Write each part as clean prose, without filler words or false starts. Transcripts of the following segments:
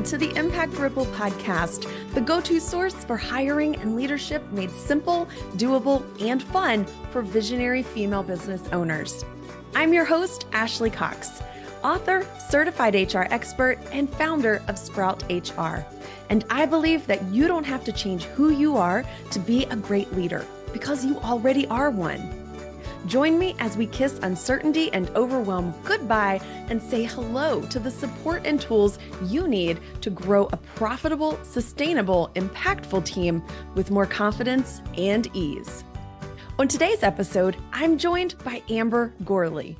to the Impact Ripple podcast, the go-to source for hiring and leadership made simple, doable, and fun for visionary female business owners. I'm your host, Ashley Cox, author, certified HR expert, and founder of Sprout HR. And I believe that you don't have to change who you are to be a great leader, because you already are one. Join me as we kiss uncertainty and overwhelm goodbye and say hello to the support and tools you need to grow a profitable, sustainable, impactful team with more confidence and ease. On today's episode, I'm joined by Amber Gourley.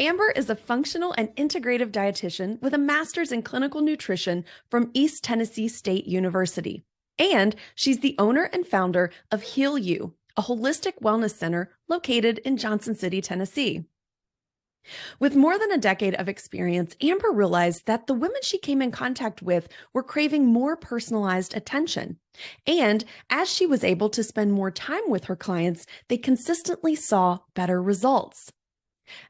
Amber is a functional and integrative dietitian with a master's in clinical nutrition from East Tennessee State University. And she's the owner and founder of Heal You, a holistic wellness center located in Johnson City, Tennessee. With more than a decade of experience, Amber realized that the women she came in contact with were craving more personalized attention. And as she was able to spend more time with her clients, they consistently saw better results.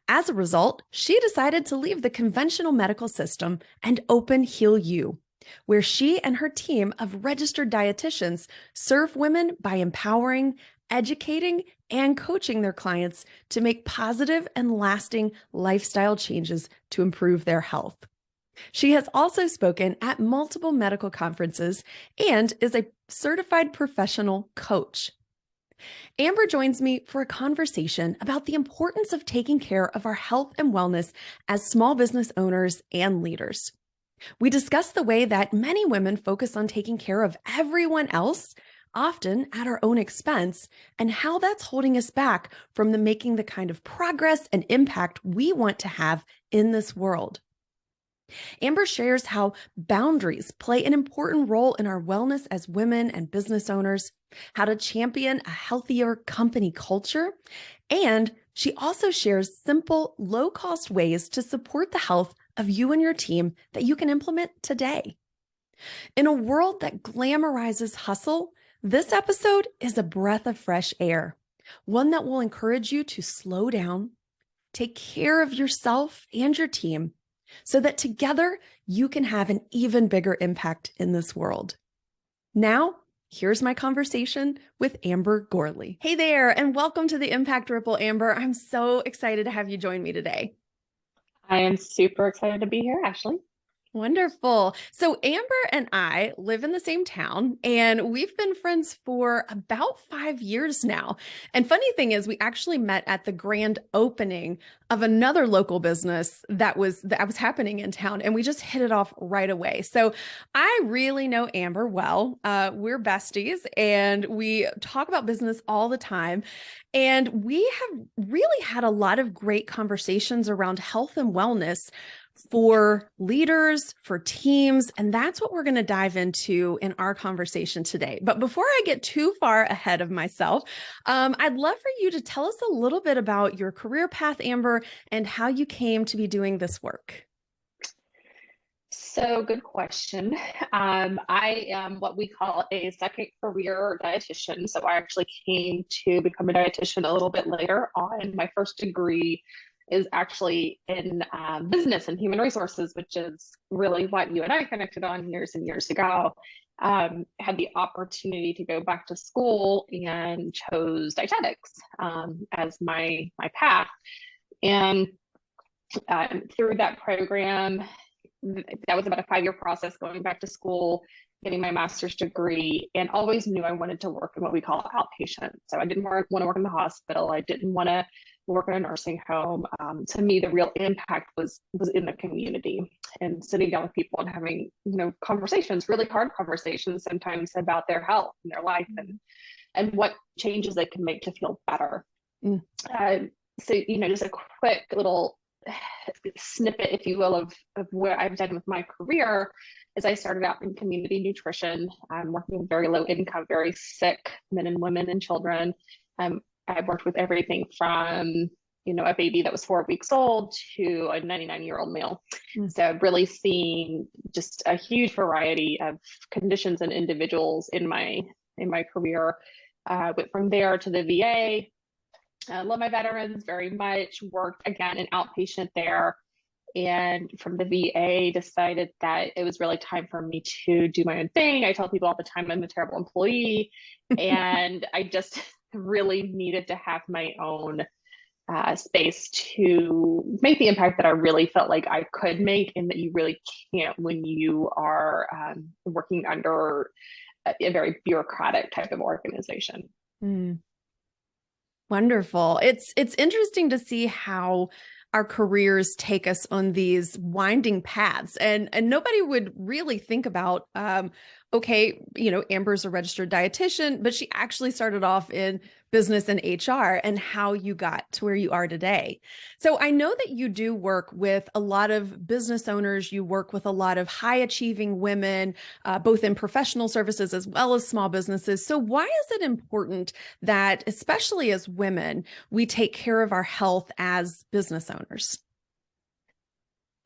As a result, she decided to leave the conventional medical system and open Heal You, where she and her team of registered dietitians serve women by empowering, educating, and coaching their clients to make positive and lasting lifestyle changes to improve their health. She has also spoken at multiple medical conferences and is a certified professional coach. Amber joins me for a conversation about the importance of taking care of our health and wellness as small business owners and leaders. We discuss the way that many women focus on taking care of everyone else, often at our own expense, and how that's holding us back from making the kind of progress and impact we want to have in this world. Amber shares how boundaries play an important role in our wellness as women and business owners, how to champion a healthier company culture, and she also shares simple, low-cost ways to support the health of you and your team that you can implement today. In a world that glamorizes hustle, this episode is a breath of fresh air, one that will encourage you to slow down, take care of yourself and your team, so that together you can have an even bigger impact in this world. Now, here's my conversation with Amber Gourley. Hey there, and welcome to the Impact Ripple, Amber. I'm so excited to have you join me today. I am super excited to be here, Ashley. Wonderful. So Amber and I live in the same town, and we've been friends for about 5 years now. And funny thing is, we actually met at the grand opening of another local business that was happening in town, and we just hit it off right away. So I really know Amber well. We're besties, and we talk about business all the time. And we have really had a lot of great conversations around health and wellness for leaders, for teams, and that's what we're going to dive into in our conversation today. But before I get too far ahead of myself, I'd love for you to tell us a little bit about your career path, Amber, and how you came to be doing this work. So good question. I am what we call a second career dietitian. So I actually came to become a dietitian a little bit later on. My first degree is actually in business and human resources, which is really what you and I connected on years and years ago. Had the opportunity to go back to school and chose dietetics as my path. And through that program, that was about a 5-year process, going back to school, getting my master's degree, and always knew I wanted to work in what we call outpatient. So I didn't want to work in the hospital. I didn't want to work in a nursing home. To me, the real impact was in the community and sitting down with people and having, conversations, really hard conversations sometimes about their health and their life and what changes they can make to feel better. So, just a quick little snippet, if you will, of what I've done with my career is I started out in community nutrition. I'm working with very low income, very sick men and women and children. I've worked with everything from, a baby that was 4 weeks old to a 99-year-old male. So I've really seen just a huge variety of conditions and individuals in my career. Went from there to the VA. Love my veterans very much. Worked again in outpatient there. and from the VA decided that it was really time for me to do my own thing. I tell people all the time I'm a terrible employee, and I just really needed to have my own space to make the impact that I really felt like I could make, and that you really can't when you are working under a very bureaucratic type of organization. Mm. Wonderful. It's interesting to see how our careers take us on these winding paths, and nobody would really think about, okay, Amber's a registered dietitian, but she actually started off in business and HR, and how you got to where you are today. So I know that you do work with a lot of business owners. You work with a lot of high achieving women, both in professional services as well as small businesses. So why is it important that, especially as women, we take care of our health as business owners?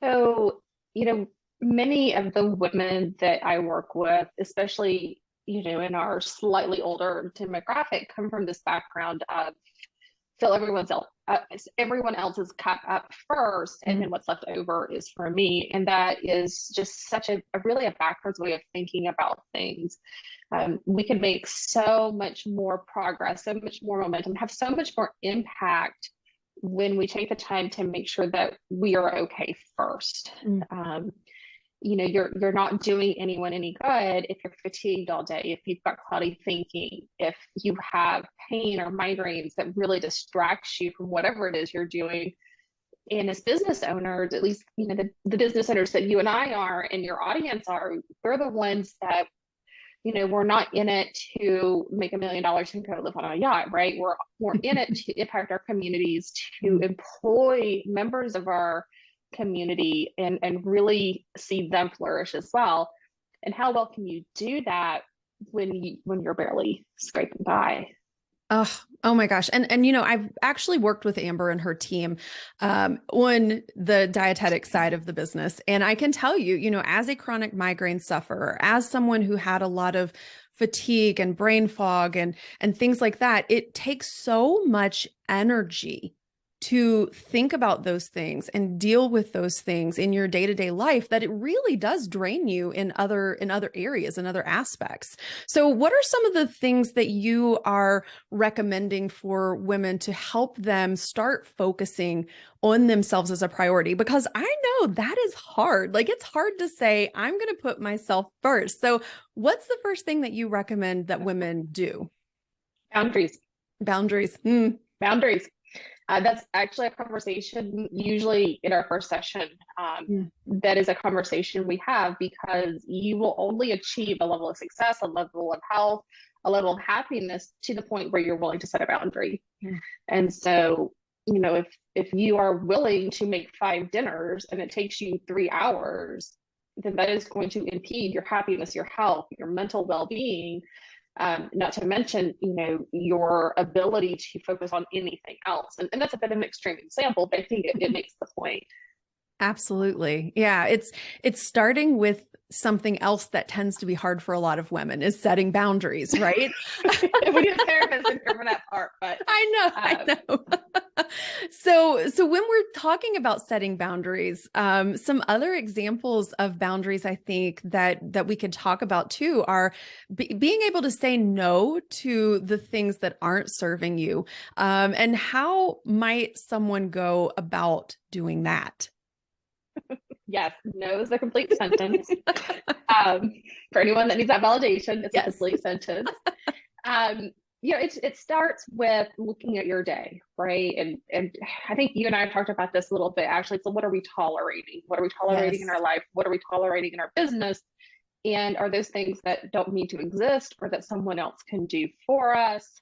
So, many of the women that I work with, especially, in our slightly older demographic, come from this background of fill everyone else's cup up first, and then what's left over is for me. And that is just such a really a backwards way of thinking about things. We can make so much more progress, so much more momentum, have so much more impact when we take the time to make sure that we are okay first. You're not doing anyone any good if you're fatigued all day, if you've got cloudy thinking, if you have pain or migraines that really distracts you from whatever it is you're doing. And as business owners, at least the business owners that you and I are and your audience are, we're the ones that we're not in it to make $1 million and go live on a yacht, right? We're in it to impact our communities, to employ members of our community, and really see them flourish as well. And how well can you do that when you're barely scraping by? Oh my gosh. And I've actually worked with Amber and her team on the dietetic side of the business. And I can tell you, as a chronic migraine sufferer, as someone who had a lot of fatigue and brain fog and things like that, it takes so much energy to think about those things and deal with those things in your day-to-day life, that it really does drain you in other areas and other aspects. So what are some of the things that you are recommending for women to help them start focusing on themselves as a priority? Because I know that is hard. Like, it's hard to say, I'm going to put myself first. So what's the first thing that you recommend that women do? Boundaries. Boundaries. Boundaries. That's actually a conversation usually in our first session. That is a conversation we have, because you will only achieve a level of success, a level of health, a level of happiness to the point where you're willing to set a boundary. And so, if you are willing to make 5 dinners and it takes you 3 hours, then that is going to impede your happiness, your health, your mental well-being. Not to mention, your ability to focus on anything else. And that's a bit of an extreme example, but I think it makes the point. Absolutely. Yeah. It's starting with something else that tends to be hard for a lot of women, is setting boundaries, right? We need a therapist in here for that part, but I know. So when we're talking about setting boundaries, some other examples of boundaries I think that we could talk about too are being able to say no to the things that aren't serving you. And how might someone go about doing that? Yes, no is a complete sentence. For anyone that needs that validation, it's a complete sentence. It starts with looking at your day, right? And I think you and I have talked about this a little bit, actually. So what are we tolerating? What are we tolerating in our life? What are we tolerating in our business? And are those things that don't need to exist, or that someone else can do for us?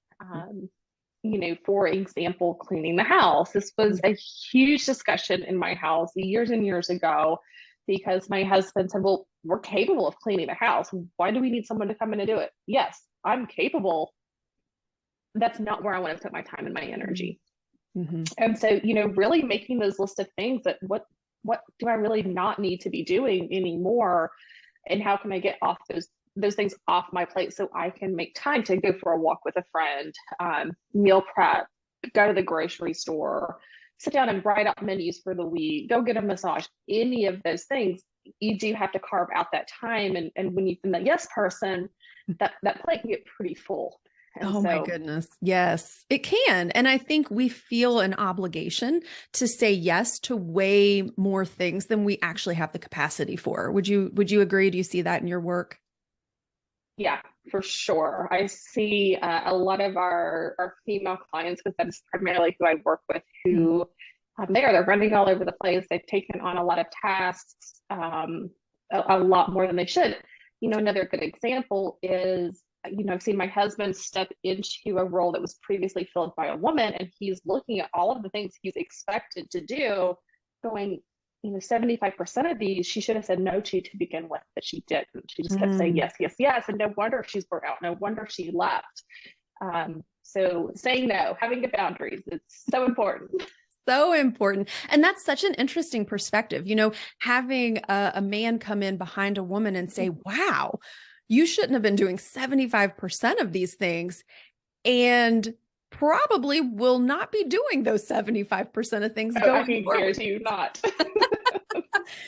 For example, cleaning the house. This was a huge discussion in my house years and years ago, because my husband said, well, we're capable of cleaning the house. Why do we need someone to come in and do it? Yes, I'm capable. That's not where I want to put my time and my energy. And so, really making those list of things that what do I really not need to be doing anymore? And how can I get off those things off my plate so I can make time to go for a walk with a friend, meal prep, go to the grocery store, sit down and write out menus for the week, go get a massage, any of those things, you do have to carve out that time. And when you've been the yes person, that plate can get pretty full. And Oh my so, goodness. Yes, it can. And I think we feel an obligation to say yes to way more things than we actually have the capacity for. Would you agree? Do you see that in your work? yeah, for sure. I see a lot of our female clients, because that's primarily who I work with, Mm. who they're running all over the place. They've taken on a lot of tasks, a lot more than they should. Another good example is, I've seen my husband step into a role that was previously filled by a woman, and he's looking at all of the things he's expected to do, going, 75% of these she should have said no to begin with, but she didn't. She just kept saying Mm. yes, yes, yes. And no wonder she's burnt out. No wonder she left. So saying no, having good boundaries, it's so important. So important. And that's such an interesting perspective. Having a man come in behind a woman and say, wow, you shouldn't have been doing 75% of these things, and probably will not be doing those 75% of things Oh, I going can forward. guarantee you not.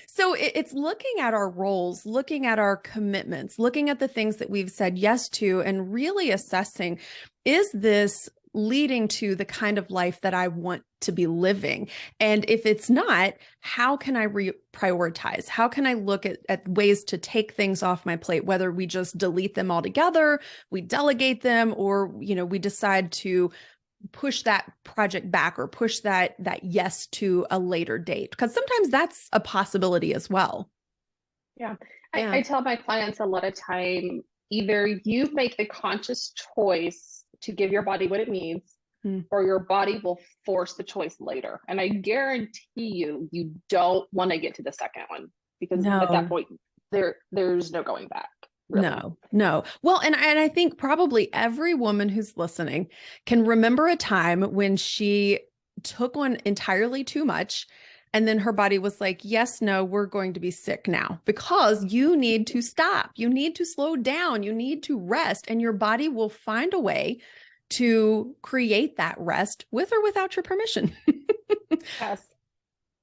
So it's looking at our roles, looking at our commitments, looking at the things that we've said yes to, and really assessing, is this leading to the kind of life that I want to be living? And if it's not, how can I reprioritize? How can I look at ways to take things off my plate, whether we just delete them altogether, we delegate them, or, we decide to push that project back or push that yes to a later date, because sometimes that's a possibility as well. Yeah. Yeah. I tell my clients a lot of time, either you make the conscious choice to give your body what it needs, Mm. or your body will force the choice later. And I guarantee you don't want to get to the second one, because at that No. point there's no going back, really. No. Well, and I think probably every woman who's listening can remember a time when she took on entirely too much. And then her body was like, yes, no, we're going to be sick now, because you need to stop. You need to slow down. You need to rest. And your body will find a way to create that rest with or without your permission. Yes.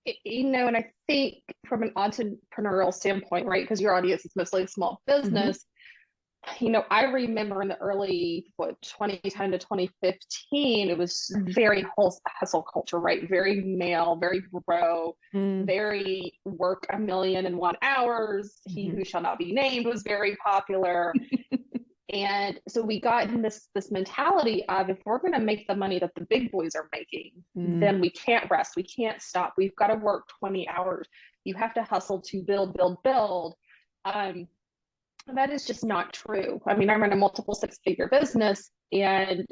And I think from an entrepreneurial standpoint, right, because your audience is mostly small Mhm. business, I remember in the early, 2010 to 2015, it was very hustle culture, right? Very male, very bro, Mm. very work 1,000,001 hours. He Mhm. who shall not be named was very popular. And so we got in this mentality of, if we're going to make the money that the big boys are making, Mm. then we can't rest. We can't stop. We've got to work 20 hours. You have to hustle to build, build, build. Um, that is just not true. I mean, I run a multiple six-figure business, and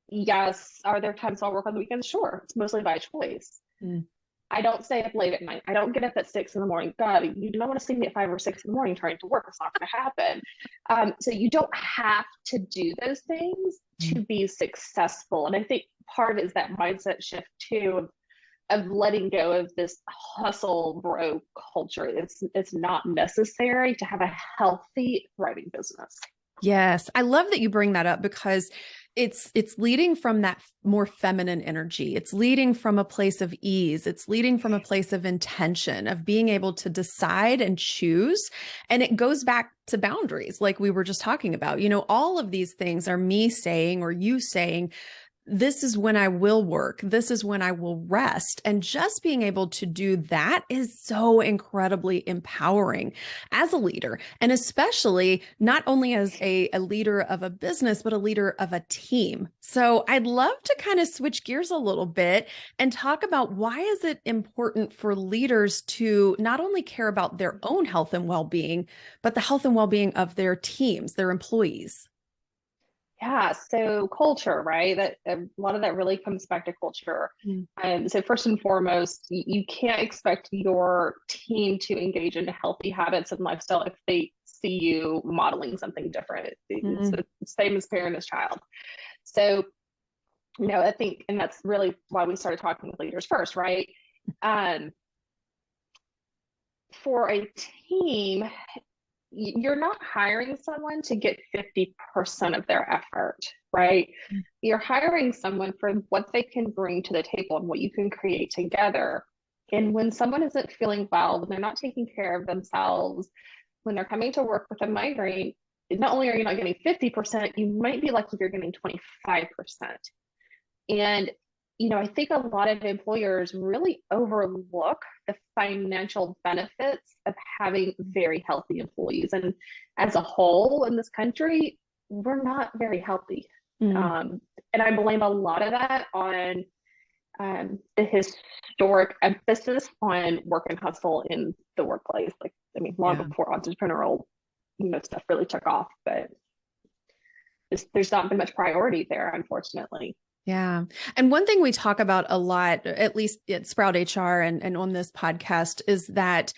yes, are there times I'll work on the weekends? Sure. It's mostly by choice. Mm. I don't stay up late at night. I don't get up at 6 in the morning. God, you don't want to see me at 5 or 6 in the morning trying to work. It's not going to happen. So you don't have to do those things to be successful. And I think part of it is that mindset shift too, of letting go of this hustle bro culture. It's not necessary to have a healthy, thriving business. Yes, I love that you bring that up, because it's leading from that more feminine energy. It's leading from a place of ease. It's leading from a place of intention, of being able to decide and choose. And it goes back to boundaries, like we were just talking about. All of these things are me saying, or you saying, this is when I will work. This is when I will rest. And just being able to do that is so incredibly empowering as a leader. And especially not only as a leader of a business, but a leader of a team. So I'd love to kind of switch gears a little bit and talk about, why is it important for leaders to not only care about their own health and well-being, but the health and well-being of their teams, their employees? Yeah, so culture, right? That a lot of that really comes back to culture. Mm. So first and foremost, you can't expect your team to engage in healthy habits and lifestyle if they see you modeling something different. It's Mm. the same as parent as child. So, I think, and that's really why we started talking with leaders first, right? Um, for a team, you're not hiring someone to get 50% of their effort, right? You're hiring someone for what they can bring to the table and what you can create together. And when someone isn't feeling well, when they're not taking care of themselves, when they're coming to work with a migraine, not only are you not getting 50%, you might be lucky if you're getting 25%. And, I think a lot of employers really overlook the financial benefits of having very healthy employees. And as a whole in this country, we're not very healthy. And I blame a lot of that on the historic emphasis on work and hustle in the workplace. Long before entrepreneurial, stuff really took off, but there's not been much priority there, unfortunately. Yeah. And one thing we talk about a lot, at least at Sprout HR and on this podcast, is that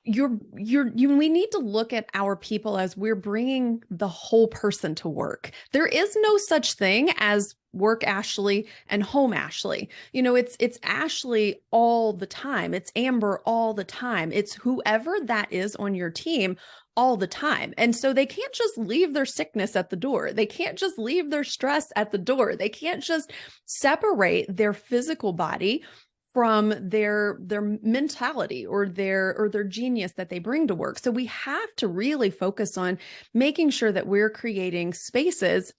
we need to look at our people as we're bringing the whole person to work. There is no such thing as work Ashley and home Ashley. It's Ashley all the time. It's Amber all the time. It's whoever that is on your team all the time. And so they can't just leave their sickness at the door. They can't just leave their stress at the door. They can't just separate their physical body from their mentality or their genius that they bring to work. So we have to really focus on making sure that we're creating spaces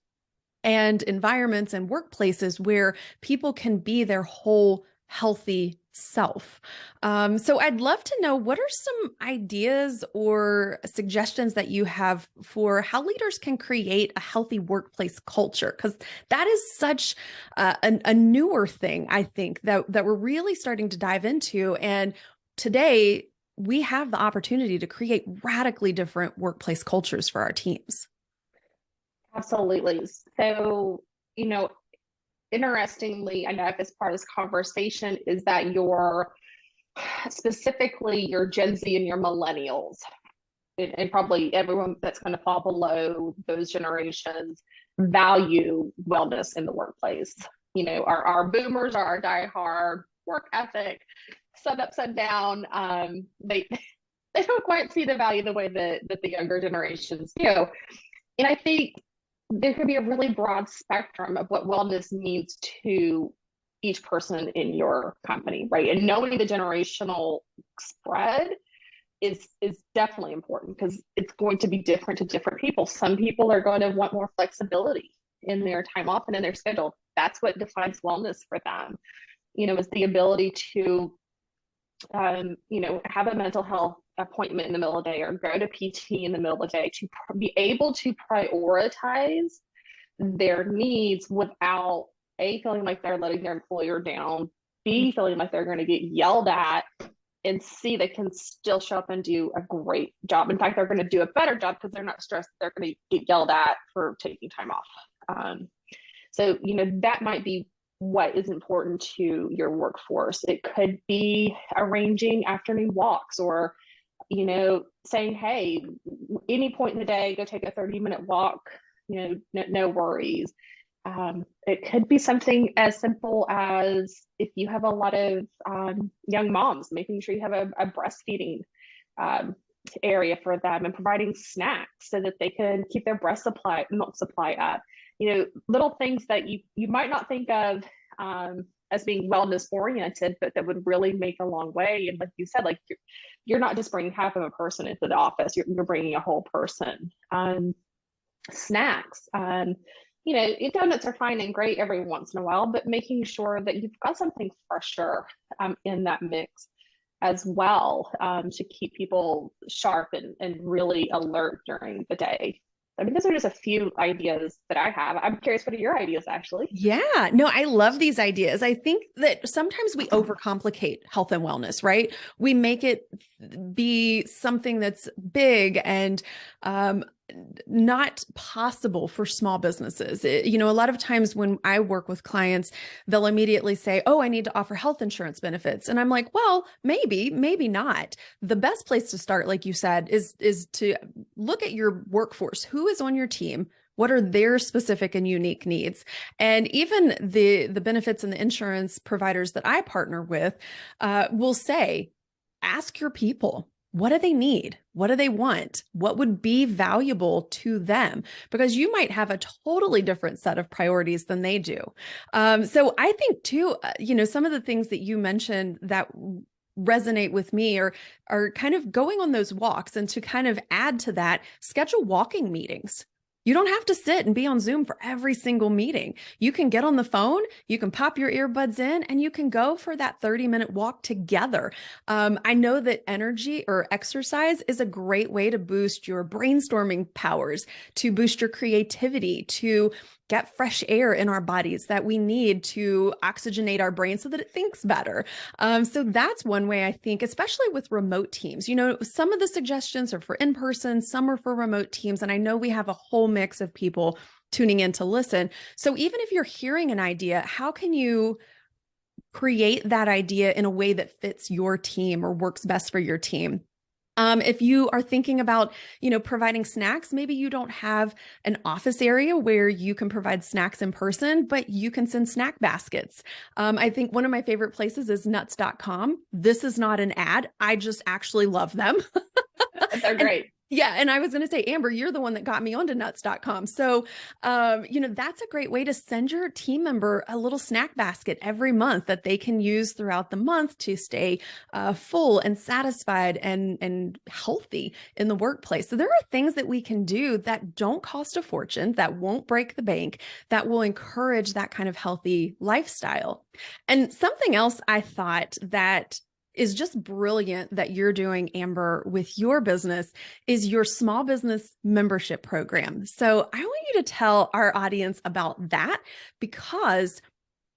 and environments and workplaces where people can be their whole healthy self. So I'd love to know, what are some ideas or suggestions that you have for how leaders can create a healthy workplace culture? Because that is such a newer thing, I think, that we're really starting to dive into. And today we have the opportunity to create radically different workplace cultures for our teams. Absolutely. So, interestingly enough, as part of this conversation, is that specifically your Gen Z and your millennials, and probably everyone that's going to fall below those generations, value wellness in the workplace. Our boomers are our diehard work ethic, sun up, sun down. They don't quite see the value the way that the younger generations do. And I think there could be a really broad spectrum of what wellness means to each person in your company, right? And knowing the generational spread is definitely important, because it's going to be different to different people. Some people are going to want more flexibility in their time off and in their schedule. That's what defines wellness for them. Is the ability to have a mental health appointment in the middle of the day or go to PT in the middle of the day, to be able to prioritize their needs without feeling like they're letting their employer down, B, feeling like they're going to get yelled at, and C, they can still show up and do a great job. In fact, they're going to do a better job because they're not stressed. They're going to get yelled at for taking time off. So, that might be what is important to your workforce. It could be arranging afternoon walks, or saying, hey, any point in the day, go take a 30-minute walk, no worries. It could be something as simple as, if you have a lot of young moms, making sure you have a breastfeeding area for them, and providing snacks so that they can keep their milk supply up. Little things that you might not think of as being wellness oriented, but that would really make a long way. And like you said, like you're not just bringing half of a person into the office, you're bringing a whole person. Snacks, donuts are fine and great every once in a while, but making sure that you've got something fresher in that mix as well, to keep people sharp and really alert during the day. I mean, those are just a few ideas that I have. I'm curious, what are your ideas, Ashley? Yeah, no, I love these ideas. I think that sometimes we overcomplicate health and wellness, right? We make it be something that's big and not possible for small businesses. A lot of times when I work with clients, they'll immediately say, oh, I need to offer health insurance benefits. And I'm like, well, maybe not. The best place to start, like you said, is to look at your workforce. Who is on your team? What are their specific and unique needs? And even the benefits and the insurance providers that I partner with will say, ask your people. what do they need? What do they want? What would be valuable to them? Because you might have a totally different set of priorities than they do. So I think too, some of the things that you mentioned that resonate with me are kind of going on those walks, and to kind of add to that, schedule walking meetings. You don't have to sit and be on Zoom for every single meeting. You can get on the phone, you can pop your earbuds in, and you can go for that 30-minute walk together. I know that energy or exercise is a great way to boost your brainstorming powers, to boost your creativity, to get fresh air in our bodies that we need to oxygenate our brain so that it thinks better. So that's one way I think, especially with remote teams. Some of the suggestions are for in-person, some are for remote teams. And I know we have a whole mix of people tuning in to listen. So even if you're hearing an idea, how can you create that idea in a way that fits your team or works best for your team? If you are thinking about, providing snacks, maybe you don't have an office area where you can provide snacks in person, but you can send snack baskets. I think one of my favorite places is nuts.com. This is not an ad. I just actually love them. They're great. And I was going to say, Amber, you're the one that got me onto nuts.com. So, that's a great way to send your team member a little snack basket every month that they can use throughout the month to stay full and satisfied and healthy in the workplace. So there are things that we can do that don't cost a fortune, that won't break the bank, that will encourage that kind of healthy lifestyle. And something else I thought that is just brilliant that you're doing, Amber, with your business is your small business membership program. So I want you to tell our audience about that, because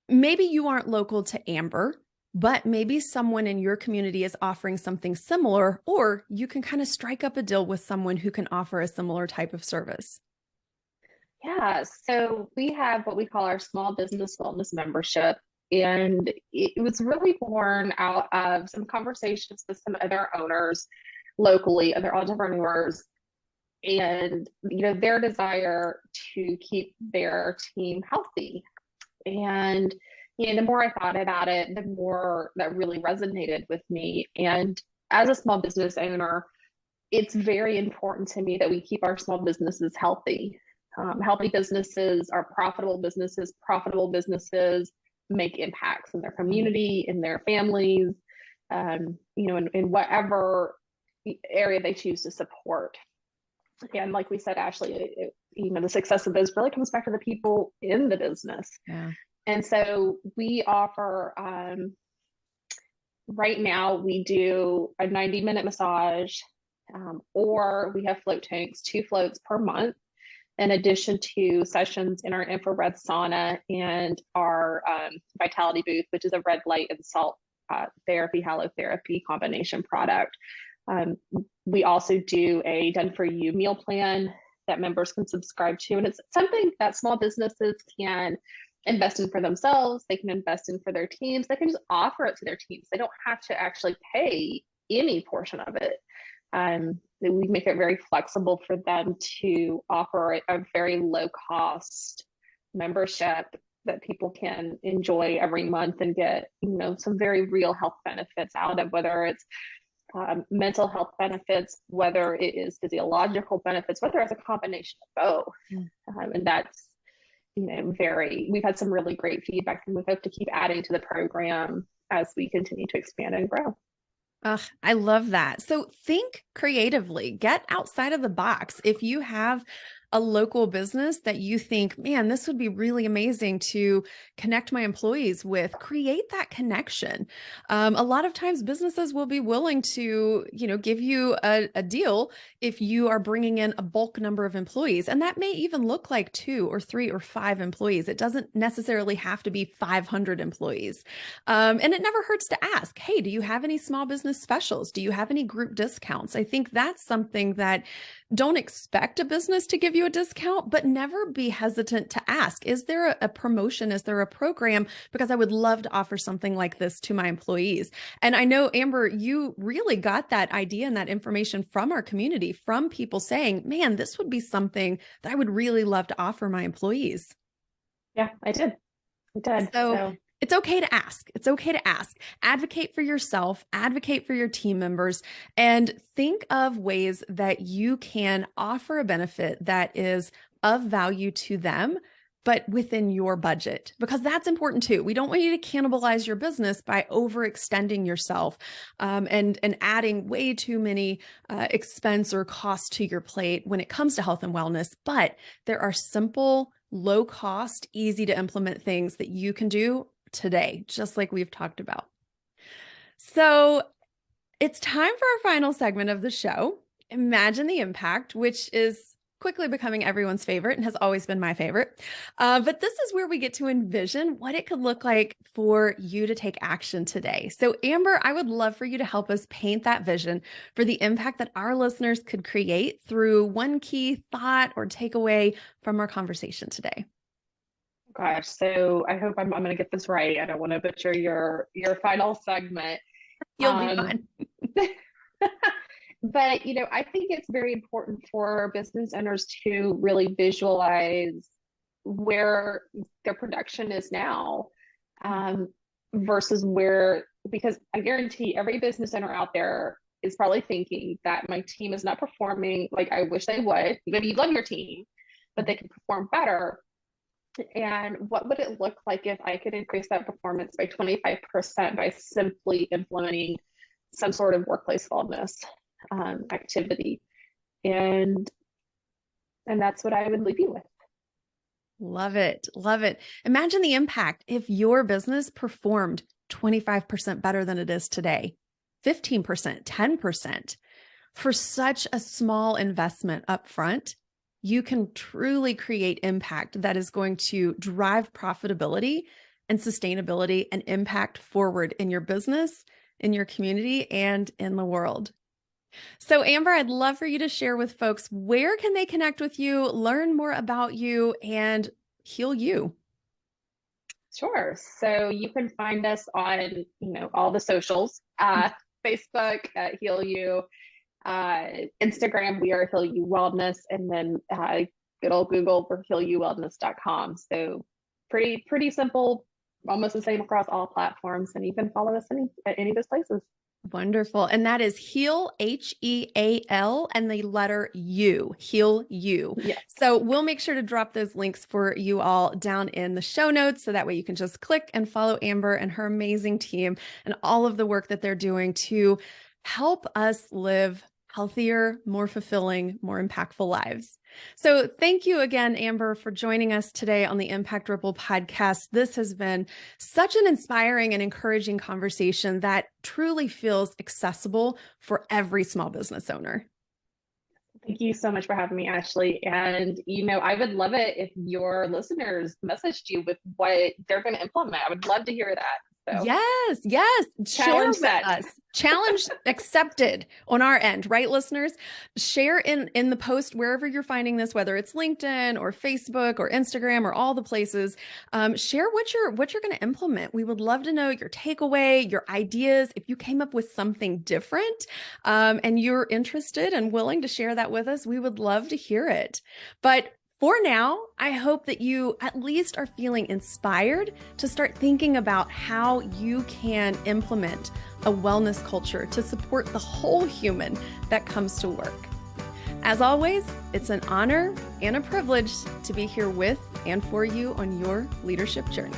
maybe you aren't local to Amber, but maybe someone in your community is offering something similar, or you can kind of strike up a deal with someone who can offer a similar type of service. Yeah, so we have what we call our small business wellness membership. And it was really born out of some conversations with some other owners locally, other entrepreneurs, and their desire to keep their team healthy. And the more I thought about it, the more that really resonated with me. And as a small business owner, it's very important to me that we keep our small businesses healthy. Healthy businesses are profitable businesses. Profitable businesses make impacts in their community, in their families, in whatever area they choose to support. And like we said, Ashley, the success of those really comes back to the people in the business. Yeah. And so we offer, right now we do a 90-minute massage, or we have float tanks, 2 floats per month, in addition to sessions in our infrared sauna and our vitality booth, which is a red light and salt therapy, halotherapy combination product. We also do a done for you meal plan that members can subscribe to. And it's something that small businesses can invest in for themselves. They can invest in for their teams. They can just offer it to their teams. They don't have to actually pay any portion of it. We make it very flexible for them to offer a very low cost membership that people can enjoy every month and get, some very real health benefits out of, whether it's mental health benefits, whether it is physiological benefits, whether it's a combination of both. And that's, we've had some really great feedback, and we hope to keep adding to the program as we continue to expand and grow. I love that. So think creatively, get outside of the box. If you have a local business that you think, man, this would be really amazing to connect my employees with, create that connection. A lot of times businesses will be willing to, give you a deal if you are bringing in a bulk number of employees. And that may even look like 2 or 3 or 5 employees. It doesn't necessarily have to be 500 employees. And it never hurts to ask, hey, do you have any small business specials? Do you have any group discounts? I think that's something that don't expect a business to give you a discount, but never be hesitant to ask, is there a promotion? Is there a program? Because I would love to offer something like this to my employees. And I know, Amber, you really got that idea and that information from our community, from people saying, man, this would be something that I would really love to offer my employees. Yeah, I did. So It's okay to ask. It's okay to ask. Advocate for yourself, advocate for your team members, and think of ways that you can offer a benefit that is of value to them, but within your budget, because that's important too. We don't want you to cannibalize your business by overextending yourself and adding way too many expense or costs to your plate when it comes to health and wellness. But there are simple, low cost, easy to implement things that you can do today, just like we've talked about. So it's time for our final segment of the show, Imagine the Impact, which is quickly becoming everyone's favorite and has always been my favorite. But this is where we get to envision what it could look like for you to take action today. So Amber, I would love for you to help us paint that vision for the impact that our listeners could create through one key thought or takeaway from our conversation today. Gosh, so I hope I'm going to get this right. I don't want to butcher your final segment. You'll be fine. But, I think it's very important for business owners to really visualize where their production is now versus because I guarantee every business owner out there is probably thinking that my team is not performing like I wish they would. Maybe you love your team, but they can perform better. And what would it look like if I could increase that performance by 25% by simply implementing some sort of workplace wellness activity? And that's what I would leave you with. Love it. Love it. Imagine the impact if your business performed 25% better than it is today, 15%, 10%. For such a small investment up front, you can truly create impact that is going to drive profitability and sustainability and impact forward in your business, in your community, and in the world. So Amber, I'd love for you to share with folks, where can they connect with you, learn more about you, and heal you? Sure. So you can find us on, all the socials, Facebook at Heal You, Instagram, we are Heal You Wellness, and then good old Google for healyouvellness.com. So pretty simple, almost the same across all platforms, and you can follow us at any of those places. Wonderful. And that is Heal, Heal, and the letter U, Heal You. Yes. So we'll make sure to drop those links for you all down in the show notes. So that way you can just click and follow Amber and her amazing team and all of the work that they're doing to help us live healthier, more fulfilling, more impactful lives. So thank you again, Amber, for joining us today on the Impact Ripple podcast. This has been such an inspiring and encouraging conversation that truly feels accessible for every small business owner. Thank you so much for having me, Ashley. And, I would love it if your listeners messaged you with what they're going to implement. I would love to hear that. So. Yes. Challenge share with us. Challenge accepted on our end, right, listeners? Share in the post wherever you're finding this, whether it's LinkedIn or Facebook or Instagram or all the places. Share what you're going to implement. We would love to know your takeaway, your ideas. If you came up with something different and you're interested and willing to share that with us, we would love to hear it. But for now, I hope that you at least are feeling inspired to start thinking about how you can implement a wellness culture to support the whole human that comes to work. As always, it's an honor and a privilege to be here with and for you on your leadership journey.